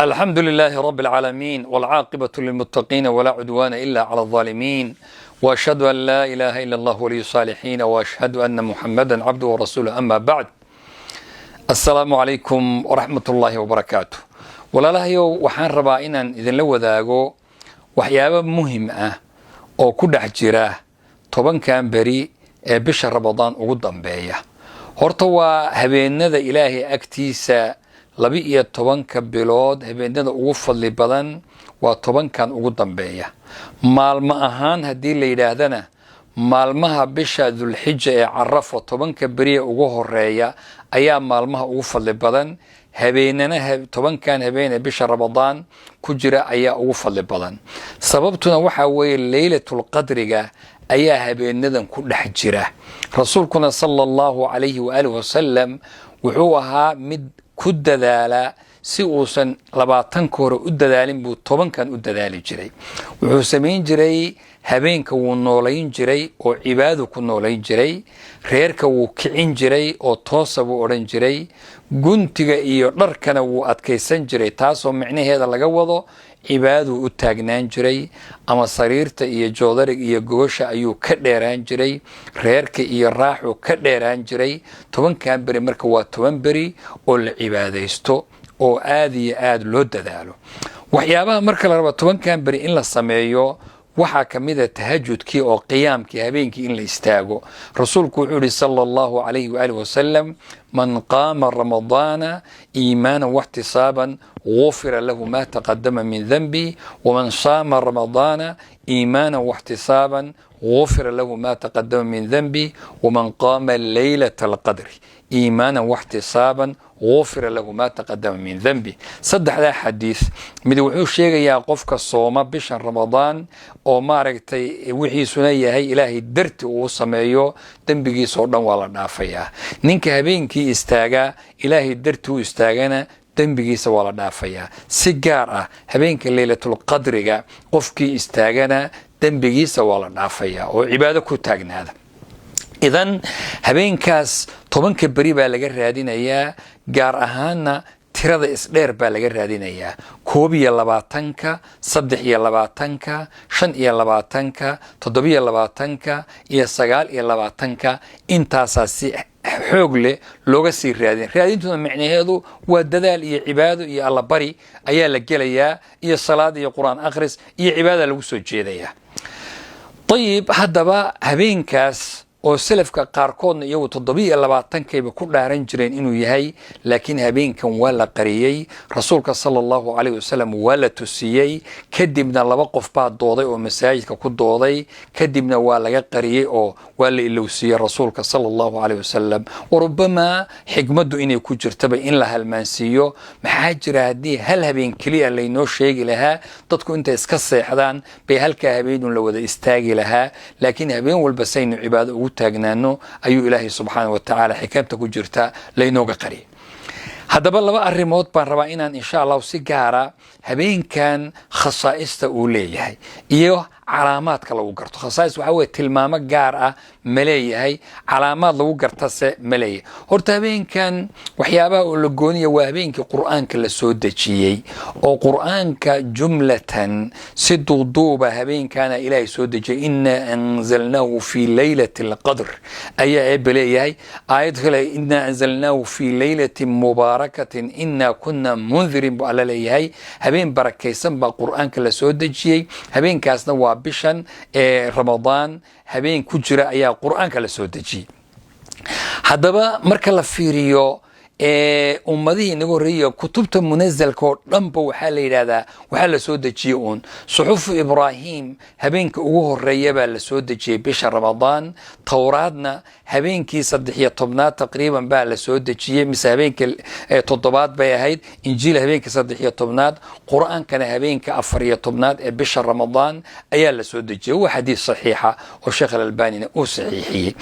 الحمد لله رب العالمين والعاقبة للمتقين ولا عدوان إلا على الظالمين وأشهد أن لا إله إلا الله ولي الصالحين وأشهد أن محمدا عبده ورسوله أما بعد السلام عليكم ورحمة الله وبركاته ولا لهيو وحان ربائنا إذن لو ذاقو وحيابا مهمة أو كل حجراه طبعا كان بري بشهر رمضان وقدام بيه هرتوا هبين ذا إلهي أكتيسا 12 bilood habeenada ugu fadli badan waa 10kan ugu dambeeya maalmo ahaan hadii la yiraahdana maalmaha bisha Dhulhijja ee Arafo 10ka bari ugu horeeya ayaa maalmaha ugu fadli badan habeenana 10kan habeen bisha Ramadaan ku jira ayaa ugu fadli badan sababtuna waxa weeye Laylatul Qadriga ayaa habeenadan ku dhex jira rasuulkuna sallallahu alayhi wa alihi wasallam wuxuu ahaa mid ku dadaala si uusan 20 hore u dadaalin buu 10kan u dadaali jiray wuxuu sameyn jiray habeenka wuu noolayn jiray oo cibaado ku noolayn jiray reerka wuu kicin jiray oo toosa buu oran jiray guntiga iyo dharkana wuu adkeysan jiray taasoo macnaheeda laga wado cibaado u taagnaan jiray ama sariirta iyo joodariga iyo gogosha ayuu ka dheeraan jiray reerka iyo raaxu ka dheeraan jiray 10kan bari marka waa 10 bari oo la cibaadeysto oo aad iyo aad loo dadaalo waxyaabaha marka la rabo 10kan bari in la sameeyo waxa kamida tahajjudkii oo qiyaamkii habeenkii in la istaago rasuulku wuxuu yiri sallallahu alayhi wa alihi wasallam man qama ramadana iimanan wa ihtisaban غفر له ما تقدم من ذنبه ومن صام رمضان إيمانا واحتسابا غفر له ما تقدم من ذنبه ومن قام ليلة القدر إيمانا واحتسابا غفر له ما تقدم من ذنبه صدح هذا حديث مدوحو الشيء يا قفك الصوم بشهر رمضان او ماركتي وحي سنيه هي إلهي درت وسمعيو دنبغي صردان ولا دافيا نينك هبينكي استاغا إلهي درت استاغانا dembigiisa waa la dhaafayaa si gaar ah habeenka Laylatul Qadriga qofkii istaagana dembigiisa waa la dhaafayaa oo cibaado ku taagnaada idan habeenkaas 10ka bari baa laga raadinayaa gaar ahaana tirada isdheer baa laga raadinayaa 22ka 23ka 25ka 27ka iyo 29ka intaasaasi xoog leh looga sii raadintuna macnaheedu waa dadaal iyo cibaado iyo alla bari ayaa la gelayaa iyo salaad iyo quraan akhris iyo cibaado lagu soo jeedayaa طيب hadaba habeenkaas oo salafka qaarkoodna iyagu 27kayba ku dhaaran jireen inuu yahay laakiin habeenkan waa la qariyay rasuulka sallallahu alayhi wasallam waa la tusiyay kadibna laba qof baa dooday oo masaajidka ku dooday kadibna waa laga qariyay oo waa la ilowsiyay rasuulka sallallahu alayhi wasallam warubama xigmadu inay ku jirtaba in la halmaansiyo maxaa jira hadii hal habeen kaliya la inoo sheegi lahaa dadku inta iska seexdaan bay halka habeen la wada istaagi lahaa laakiin habeen walba saynu cibaado ugu taagnaano ayuu ilaahay subhanahu wa ta'ala xikmada ku jirta laynooga qari hadaba laba arimood baan rabaa inaan insha Allah si gaara habeenkan khasaa'ista uu leeyahay iyo calaamaadka lagu garto khasaa'is waxa weey tilmaamo gaar ah maleeyahay calaamad lagu gartase maleeyahay horta habeenkan waxyaabaha oo la gooniyo waa habeenkii quraanka la soo dejiyay oo quraanka jumlatan si duuduuba habeenkana ilaahay soo dejiyay inna anzalnahu fi laylatil qadr ayaa baleeyahay aayad kale inna anzalnahu fi laylatin mubarakatin inna kunna munzirin bu alla leeyahay habeen barakaysan ba quraanka la soo dejiyay habeenkaasna waa bishan Ramadaan habeen ku jira ayaa quraanka la soo dejiyay hadaba marka la fiiriyo ummadii inagu horeeyay kutubta munazzalka oo dhanba waxa la yiraahdaa waxa la soo dejiyay suxuf Ibrahim habeenka ugu horeeyay baa la soo dejiyay bisha Ramadaan Tawraadna habeenkii 13 taqriiban baa la soo dejiyay mise habeenka 7 bay ahayd Injiil habeenka 13 Quraankana habeenka 14 ee bisha Ramadaan ayaa la soo dejiyay waa xadiis saxiixa oo Sheekh Al-Albani uu saxiixiyay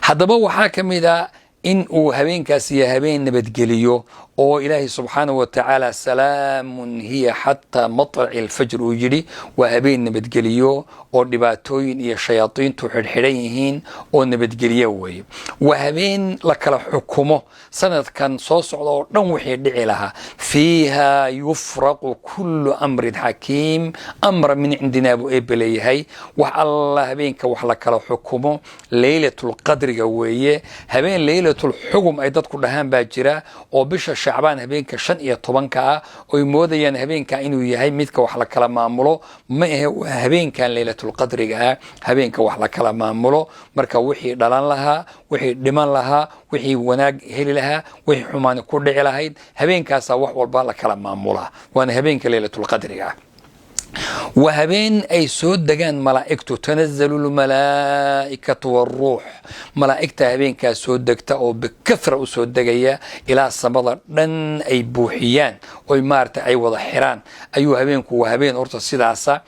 hadaba waxa kamida in uu habeenkaas yahay habeen nabadgeliyo oo ilaahay subxaanahu wa tacaala salaamun hiya xataa maطlaci alfajr uu yidhi waa habeen nabadgeliyo oo dhibaatooyin iyo shayaadiintu xidhxidhan yihiin oo nabadgelyo weeye. waa habeen la kala xukumo sanadkan soo socda oo dhan wixii dhici lahaa. fiiha yufraqu kullu amrin xakiim amra min cindinaa buu eebbe leeyahay. wax alla habeenka wax la kala xukumo leylatulqadriga weeye. habeen leylatulxugum ay dadku dhahaan baa jira oo bisha shacbaan habeenka 15 ah oy moodayaan habeenka inuu yahay midka wax la kala maamulo. ma ahe waa habeenkan leylatulqadriga ah habeenka wax la kala maamulo. marka wixii dhalan lahaa, wixii dhiman lahaa, wixii wanaag heli lahaa, wixii xumaan ku dhici lahayd, habeenkaasa wax walba la kala maamulaa. waana habeenka leylatulqadriga ah. waa habeen ay soo degaan malaa'igtu, tanazzalu lmalaa'ikatu waruux. malaa'igta habeenkaas soo degta oo bikafra u soo degaya ilaa samada dhan ay buuxiyaan oy maarata ay wada xiraan ayuu habeenku. waa habeen horta sidaasa.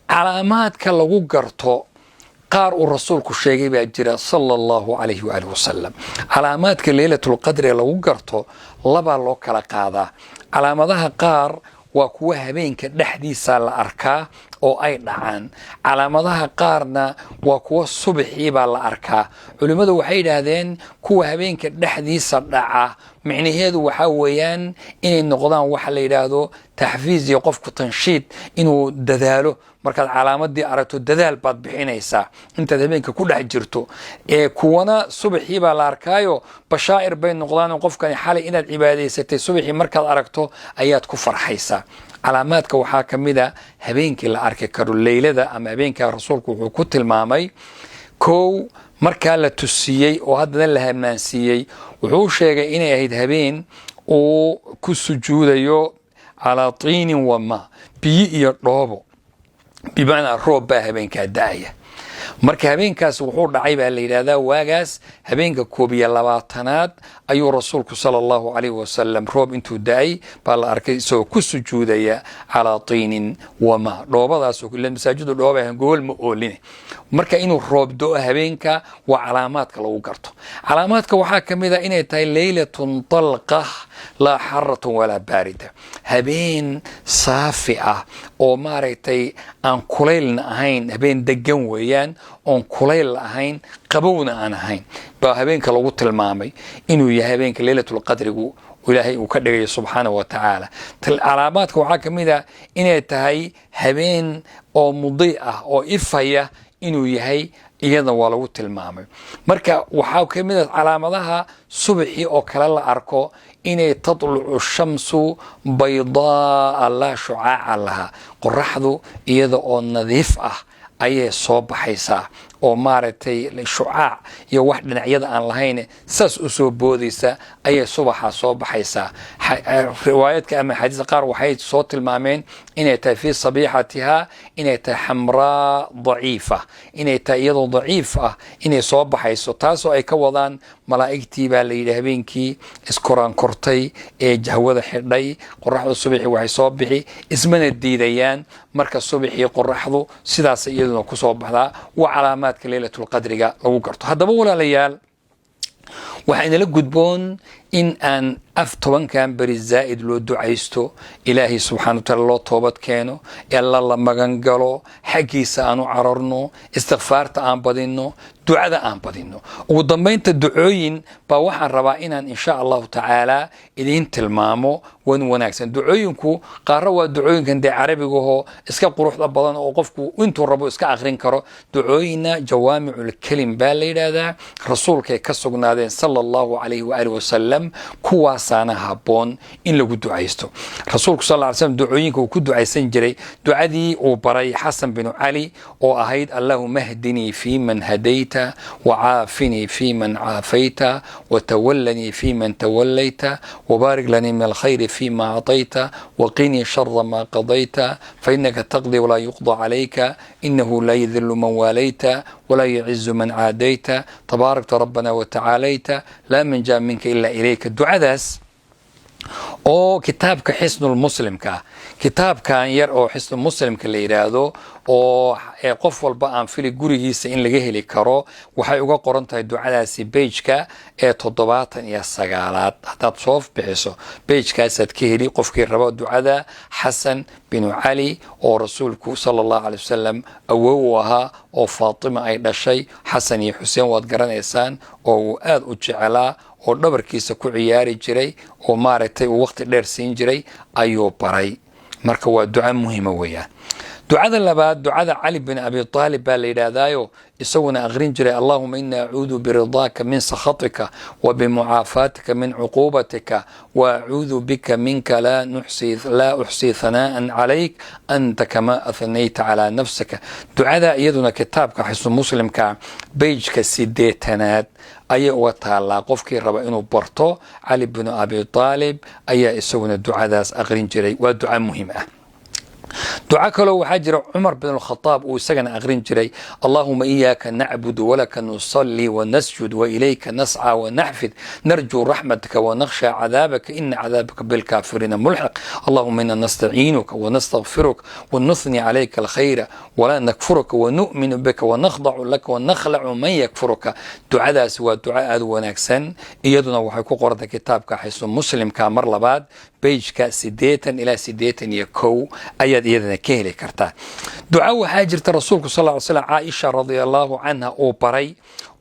calaamaadka lagu garto qaar uu rasuulku sheegay baa jira sala allahu calayhi waalihi wasalam. calaamaadka leylatulqadriga lagu garto labaa loo kala qaadaa. calaamadaha qaar waa kuwa habeenka dhexdiisa la arkaa oo ay dhacaan. calaamadaha qaarna waa kuwa subaxii baa la arkaa. culimmadu waxay yidhaahdeen kuwa habeenka dhexdiisa dhaca micnaheedu waxaa weeyaan inay noqdaan waxa la yidhaahdo taxfiiz iyo qofku tanshiid inuu dadaalo. markaad calaamadii aragto dadaal baad bixinaysaa intaad habeenka ku dhex jirto. kuwana subaxii baa la arkaayo bashaa'ir bay noqdaan. qofkani xalay inaad cibaadaysatay subaxii markaad aragto ayaad ku farxaysaa. calaamaadka waxaa ka mid a habeenkii la arki karo leylada ama habeenkaa rasuulku wuxuu ku tilmaamay. kow, markaa la tusiyey oo haddana la hammaansiiyey wuxuu sheegay inay ahayd habeen uu ku sujuudayo calaa tiinin wama, biyo iyo dhoobo, bimacnaa roob baa habeenkaa da'aya. marka habeenkaas wuxuu dhacay baa la yidhaahdaa waagaas habeenka 21aad ayuu rasuulku sala allahu calayhi wasalam roob intuu da'ay baa la arkay isagoo ku sujuudaya calaa tiinin wama. dhoobadaasoo masaajidu dhooba ahan gogol ma ooline. marka inuu roob do'o habeenka waa calaamaadka lagu garto. calaamaadka waxaa ka mid a inay tahay leylatun talqa laa xaratun walaa baarida. habeen saafi ah oo maaragtay aan kulaylna ahayn, habeen degan weeyaan oon kulayl ahayn, qabowna aan ahayn baa habeenka lagu tilmaamay inuu yahay habeenka leylatulqadrigu ilaahay uu ka dhigayo subxaanahu wa tacaala. calaamaadka waxaa ka mid a inay tahay habeen oo mudi ah oo ifaya inuu yahay, iyada waa lagu tilmaamay. marka waxaa ka mid a calaamadaha subaxii oo kale la arko inay tatlucu shamsu baydaa laa shucaaca laha. qoraxdu iyada oo nadiif ah ayay soo baxaysaa oo maaragtay shucaac iyo wax dhinacyada aan lahayn saas u soo boodaysa ayay subaxa soo baxaysaa. riwaayadka ama xadiiska qaar waxay soo tilmaameen inay tahay fii sabiixatiha inay tahay xamraa daciifa, inay tahay iyadoo daciif ah inay soo baxayso. taasoo ay ka wadaan malaa'igtii baa la yidhi habeenkii iskoraan kortay ee jahwada xidhay. qoraxdu subaxii waxay soo bixi ismana diidayaan. marka subaxii qoraxdu sidaas iyaduna ku soo baxdaa. waa calaamaadka leylatulqadriga lagu garto. haddaba walaalayaal waxaa inala gudboon in aan 10 beri zaa'id loo ducaysto, ilaahay subxaana wa taala loo toobad keeno, alla la magan galo, xaggiisa aan u cararno, istikfaarta aan badinno, ducada aan badinno. ugu dambaynta ducooyin baa waxaan rabaa inaan insha allahu tacaala idiin tilmaamo wan wanaagsan. ducooyinku qaarra waa ducooyinkan dee carabigahoo iska quruxda badan oo qofku intuu rabo iska akhrin karo. ducooyina jawaamiculkelim baa la yidhaahdaa, rasuulkay ka sugnaadeen sala allahu calayhi waalihi wasalam. kuwaasaana habboon in lagu ducaysto. rasuulku sal ly slm ducooyinka uu ku ducaysan jiray ducadii uu baray xasan binu cali oo ahayd allahuma hdinii fii man hadayta wacaafinii fii man caafayta watawallanii fii man tawallayta wabaarik lanii min alkhayri fii ma acطayta waqinii shara ma qadayta fainaka taqdii walaa yuqضى calayka inahu laa yadilu man waalayta ولا يعز من عاديت تبارك ربنا وتعاليت لا من جاء منك إلا إليك. الدعاء داس oo kitaabka xisnul muslimka kitaabkan yar oo xisnul muslimka la yiraahdo oo qof walba aan fili gurigiisa in laga heli karo waxay uga qoran tahay ducadaasi page-ka ee 79 hadaad soo bixiso page-kaas aad ka heli qofkii rabo ducada Xasan bin Ali oo rasuulku sallallahu alayhi wasallam awoow ahaa oo Faatima ay dhashay Xasan iyo Xuseen waad garanaysaan oo aad u jeclaa oo dhabarkiisa ku ciyaari jiray oo maaragtay waqti dheer siin jiray ayuu baray marka waa duca muhiim weeyaan ducada labaad ducada Ali bin Abi Talib baa la yiraahdayo isaguna aqrin jiray Allahumma inna a'udhu biridaka min sakhatika wa bimu'afatika min 'uqubatika wa a'udhu bika minka la uhsi thana'an 'alayk anta kama athnayta 'ala nafsika ducada iyaduna kitaabka xisn muslimka page-ka 8 ayay uga taalaa qofkii raba inuu barto Ali bin Abi Talib ayaa isaguna ducadaas aqrin jiray waa duca muhiim ah دعاء كلو وحجر عمر بن الخطاب وسجن أغرين جري اللهم إياك نعبد ولك نصلي ونسجد وإليك نسعى ونحفد نرجو رحمتك ونخشى عذابك إن عذابك بالكافرين ملحق اللهم إنا نستعينك ونستغفرك ونثني عليك الخير ولا نكفرك ونؤمن بك ونخضع لك ونخلع من يكفرك دعاء سوى دعاء ونكسن إيادنا وحيكو قرد كتابك حيث مسلم كامر لباد بيجك 8 إلى 8 يكو أياد إيادنا كهلي كرتا دعاء حاجرة رسولك صلى الله عليه وسلم عائشة رضي الله عنها أو بري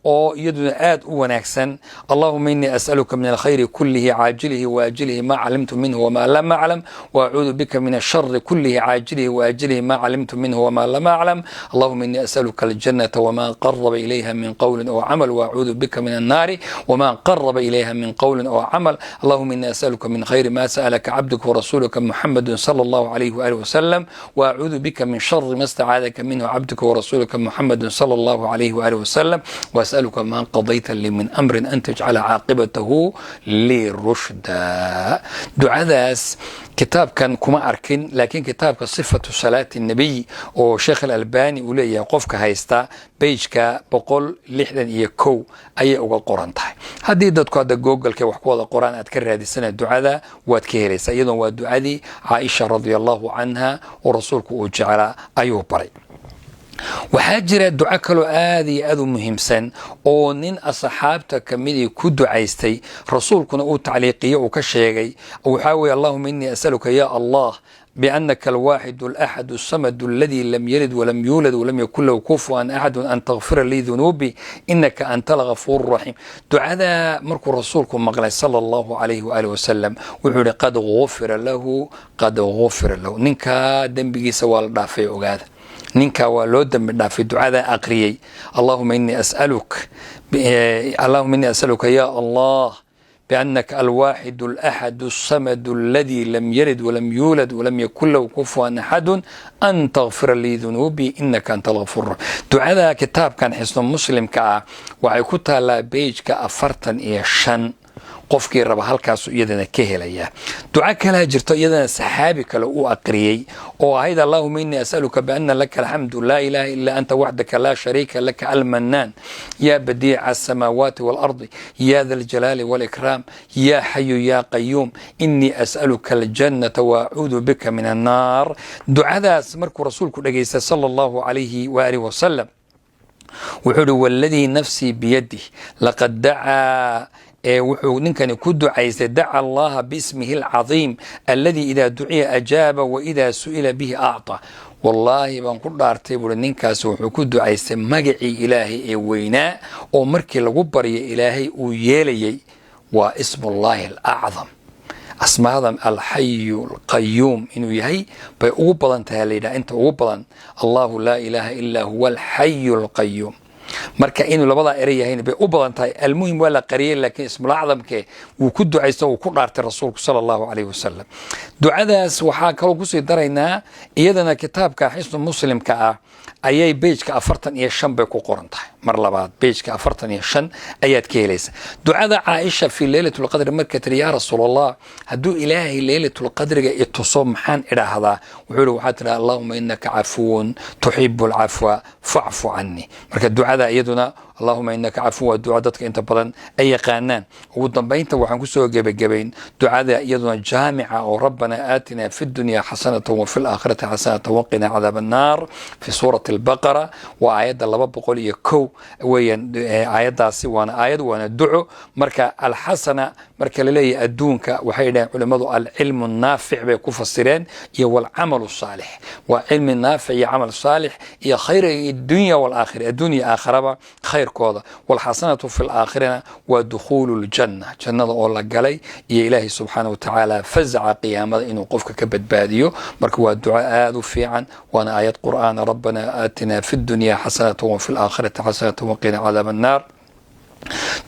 أو يدنا آد ونكسن اللهم إني أسألك من الخير كله عاجله وآجله ما علمت منه وما لم أعلم وأعوذ بك من الشر كله عاجله وآجله ما علمت منه وما لم أعلم اللهم إني أسألك الجنة وما قرب إليها من قول أو عمل وأعوذ بك من النار وما قرب إليها من قول أو عمل اللهم إني أسألك من خير ما سألك عبدك ورسولك محمد صلى الله عليه وآله وسلم وأعوذ بك من شر ما استعاذك منه عبدك ورسولك محمد صلى الله عليه وآله وسلم أسألك ما قضيت لي من أمر أن تجعل عاقبته لرشدا دعاء ذاس كتاب كان كما أركن لكن كتاب صفة صلاة النبي وشيخ الألباني ولي يقفك هايستا بيجك بقول لحدا يكو أي أول قرآن تاي هذه دتك هذا جوجل كوحكوا القرآن أتكرر هذه السنة الدعاء واتكيري سيدا والدعاء دي عائشة رضي الله عنها ورسولك وجعل أيوه بري waxaa jira duco kale aad iyo aad u muhiimsan oo nin asxaabta kamid ku ducaystay rasuulkuna uu tacliiqiyo uu ka sheegay waxa weey Allahumma inni as'aluka ya Allah بأنك الواحد الأحد الصمد الذي لم يلد ولم يولد ولم يكن له كفوا أحد أن تغفر لي ذنوبي إنك أنت الغفور الرحيم دعاء مركو رسولكم مغلى صلى الله عليه وآله وسلم وحول قد غفر له ننكا دنبقي سوال دافع وقاد نينكا ولود من في دعاء أقريي اللهم إني أسألك يا الله بأنك الواحد الأحد الصمد الذي لم يلد ولم يولد ولم يكن له كفوا أحد أن تغفر لي ذنوبي إنك أنت الغفور دعاء كتاب كان حسن مسلم وعيكوتها لا بيج كأفرتن إيشان qofkii raba halkaas iyadana ka helaya duca kala jirto iyadana saxaabi kale uu aqriyay oo ahayd Allahumma inni as'aluka bi anna laka alhamdu la ilaha illa anta wahdaka la sharika laka al-mannan ya badi'a as-samawati wal ardi ya dhal jalali wal ikram ya hayyu ya qayyum inni as'aluka al-jannata wa a'udhu bika min an-nar ducadaas markuu rasuulku dhageystay sallallahu alayhi wa alihi wa sallam wuxuu walladhi nafsi biyadihi laqad da'a وحو نكن كدو عايز دعا الله باسمه العظيم الذي إذا دعي أجاب وإذا سئل به أعطى والله بنقول دارتي بقول نكاس وحو كدو عايز مجعي إلهي ويناء ومركي الغبر إلهي ويلي واسم الله الأعظم اسماء هذا الحي القيوم إنه يهي بأوبلا تهاليدا أنت أوبلا الله لا إله إلا هو الحي القيوم marka inuu labada eray yahay bay u badan tahay almuhim wala qariyay laakiin ismul acdamke uu ku ducaysto uu ku dhaartay rasuulku sallallahu alayhi wasallam ducadaas waxa kale ku sii daraynaa iyadana kitaabka xisn muslimka ah ayay page-ka 45 bay ku qoran tahay mar labaad page-ka 45 ayaad ka helaysaa ducada Aisha fi laylatul qadr marka tiri ya rasuulallah haduu ilaahi laylatul qadriga ituso maxaan idhaahdaa wuxuu waxa tiri Allahumma innaka afuun tuhibbul afwa fa'fu anni marka ducada iyaduna اللهم إنك عفو الدعاء دتك أنت بدن أي قانان ودنبين توحن كسو جبين دعاء يدنا جامعة وربنا آتنا في الدنيا حسنة وفي الآخرة حسنة وقنا عذاب النار في سورة البقرة وآيات الله بقول يكو وين آيات سوانا آيات وانا دعو مركا الحسنة مركا للي أدونك وحيدا علماء العلم النافع بكفسرين والعمل الصالح وعلم النافع يا عمل صالح يا خير الدنيا والآخرة الدنيا آخرة خير كوضة والحسنة في الآخرة ودخول الجنة جنة الله قالي يا إلهي سبحانه وتعالى فزع قيامة إنه قفك كبد باديو مركوا الدعاء في عن وانا آيات قرآن ربنا آتنا في الدنيا حسنة وفي الآخرة حسنة وقنا عذاب النار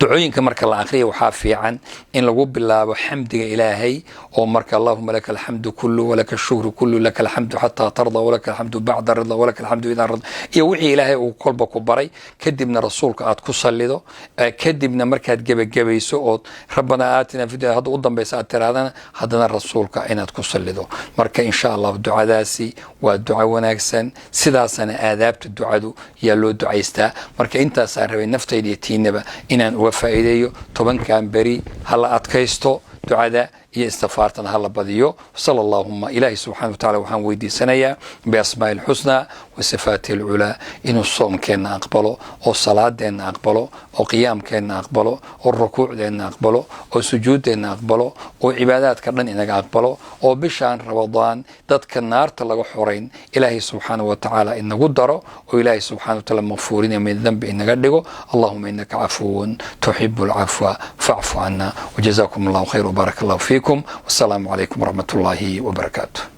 دعوينك مرك الله آخرية وحافي عن إن لو بالله وحمد إلهي ومرك اللهم لك الحمد كله ولك الشكر كله لك الحمد حتى ترضى ولك الحمد بعد الرضا ولك الحمد إذا رضى يوحي إلهي وقلبك وبري كدبنا رسولك أتكسل كدبنا مركات جب سؤود ربنا آتنا في هذا قدام بيسات ترى هذا رسولك إن أتكسل مرك إن شاء الله الدعاء داسي والدعاء وناكسن سداسنا آدابت الدعاء يلو دعاء استا مرك أنت صار بين نفتي ديتين inaan uga faa'iideeyo tobankan beri hala adkaysto ducada iyo istighfaartan hala badiyo sallallahu ilaahi subhanahu wa ta'ala waxaan weydiisanayaa bi asmaa'il husna wa sifatil ula inuu soomkeena aqbalo oo salaadeena aqbalo oo qiyaamkeena aqbalo oo rukuucdeena aqbalo oo sujuudeena aqbalo oo cibaadaadka dhan inaga aqbalo oo bishaan ramadaan dadka naarta laga xoreyn ilaahi subhanahu wa ta'ala inagu daro oo ilaahi subhanahu wa ta'ala maghfuurin min dhanbi inaga dhigo allahumma innaka afuwun tuhibbul afwa fa'fu anna wa jazakumullahu khairan wa barakallahu fiikum والسلام عليكم ورحمة الله وبركاته.